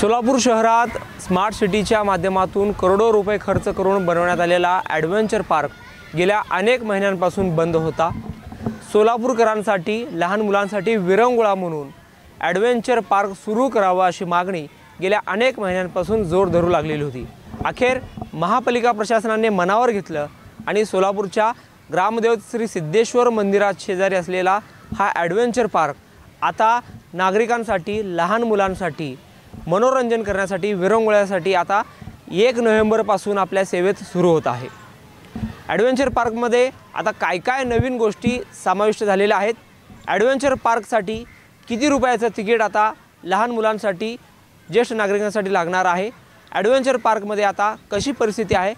सोलापूर शहरात स्मार्ट सिटीच्या माध्यमातून करोडो रुपये खर्च करून बनवण्यात आलेला ॲडव्हेंचर पार्क गेल्या अनेक महिन्यांपासून बंद होता। सोलापूरकरांसाठी लहान मुलांसाठी विरंगुळा म्हणून ॲडव्हेंचर पार्क सुरू करावा अशी मागणी गेल्या अनेक महिन्यांपासून जोर धरू लागलेली होती। अखेर महापालिका प्रशासनाने मनावर घेतलं आणि सोलापूरच्या ग्रामदेवत श्री सिद्धेश्वर मंदिरात शेजारी असलेला हा ॲडव्हेंचर पार्क आता नागरिकांसाठी लहान मुलांसाठी मनोरंजन करण्यासाठी विरंगुळ्यासाठी आता 1 नोव्हेंबरपासून आपल्या सेवेत सुरू होत आहे। ॲडव्हेंचर पार्कमध्ये आता काय नवीन गोष्टी समाविष्ट झालेल्या आहेत, ॲडव्हेंचर पार्कसाठी किती रुपयाचं तिकीट आता लहान मुलांसाठी ज्येष्ठ नागरिकांसाठी लागणार आहे, ॲडव्हेंचर पार्कमध्ये आता कशी परिस्थिती आहे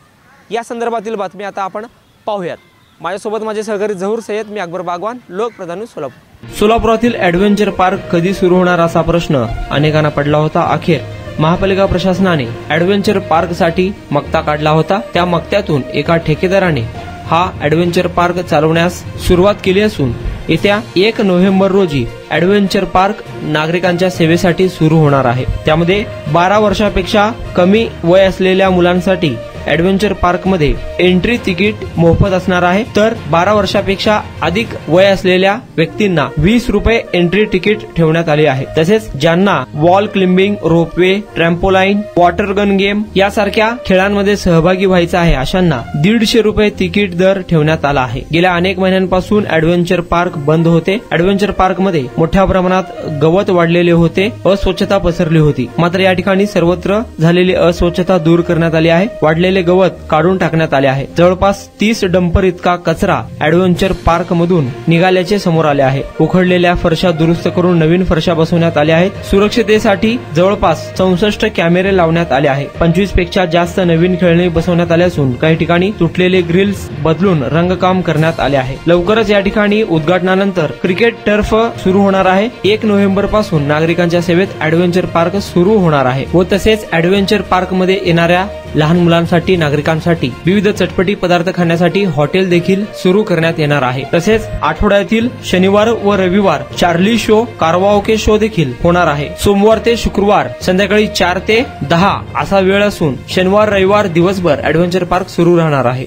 या संदर्भातील बातमी आता आपण पाहूयात। माझ्यासोबत माझे सहकारी झहूर सय्यद, मी अकबर बागवान, लोकप्रधान सोलापूर। सोलापुरातील ॲडव्हेंचर पार्क कधी सुरू होणार असा प्रश्न अनेकांना पडला होता। अखेर महापालिका प्रशासनाने ॲडव्हेंचर पार्कसाठी मक्ता काढला होता। त्या मक्त्यातून एका ठेकेदाराने हा ॲडव्हेंचर पार्क चालवण्यास सुरुवात केली असून येत्या 1 नोव्हेंबर रोजी ॲडव्हेंचर पार्क नागरिकांच्या सेवेसाठी सुरू होणार आहे। त्यामध्ये 12 वर्षापेक्षा कमी वय असलेल्या मुलांसाठी ॲडव्हेंचर पार्कमध्ये एंट्री तिकीट मोफत असणार आहे, तर 12 वर्षापेक्षा अधिक वय असलेल्या व्यक्तींना 20 रुपये एंट्री तिकीट ठेवण्यात आले आहे। तसेच ज्यांना wall climbing, ropeway, trampoline, water gun game यासारख्या खेळांमध्ये सहभागी व्हायचं आहे अशांना 150 रुपये तिकीट दर ठेवण्यात आला आहे। गेल्या अनेक महिन्यांपासून ॲडव्हेंचर पार्क बंद होते। ॲडव्हेंचर पार्कमध्ये मोठ्या प्रमाणात गवत वाढलेले होते, अस्वच्छता पसरली होती। मात्र या ठिकाणी सर्वत्र झालेली अस्वच्छता दूर करण्यात आली आहे। वाढलेले गवत काढून टाकण्यात आले आहे। जवळपास 30 डंपर इतका कचरा ॲडव्हेंचर पार्क मधून निघाल्याचे समोर आले आहे। उखडलेल्या फरशा दुरुस्त करून नवीन फरशा बसवण्यात आल्या आहेत। सुरक्षितेसाठी जवळपास 64 कॅमेरे लावण्यात आले आहे। 25 पेक्षा जास्त नवीन खेळणी बसवण्यात आले असून काही ठिकाणी तुटलेले ग्रिल्स बदलून रंगकाम करण्यात आले आहे। लवकरच या ठिकाणी उद्घाटनानंतर क्रिकेट टर्फ सुरू होणार आहे। 1 नोव्हेंबर पासून नागरिकांच्या सेवेत ॲडव्हेंचर पार्क सुरू होणार आहे व तसेच ॲडव्हेंचर पार्क मध्ये येणाऱ्या लहान मुलांसाठी नागरिकांसाठी विविध चटपटी पदार्थ खाण्यासाठी हॉटेल देखील सुरू करण्यात येणार आहे। तसेच आठवड्यातील शनिवार व रविवार चार्ली शो, कारवाओके शो देखील होणार आहे। सोमवार ते शुक्रवार संध्याकाळी 4 ते 10 असा वेळ असून शनिवार रविवार दिवसभर ॲडव्हेंचर पार्क सुरू राहणार आहे।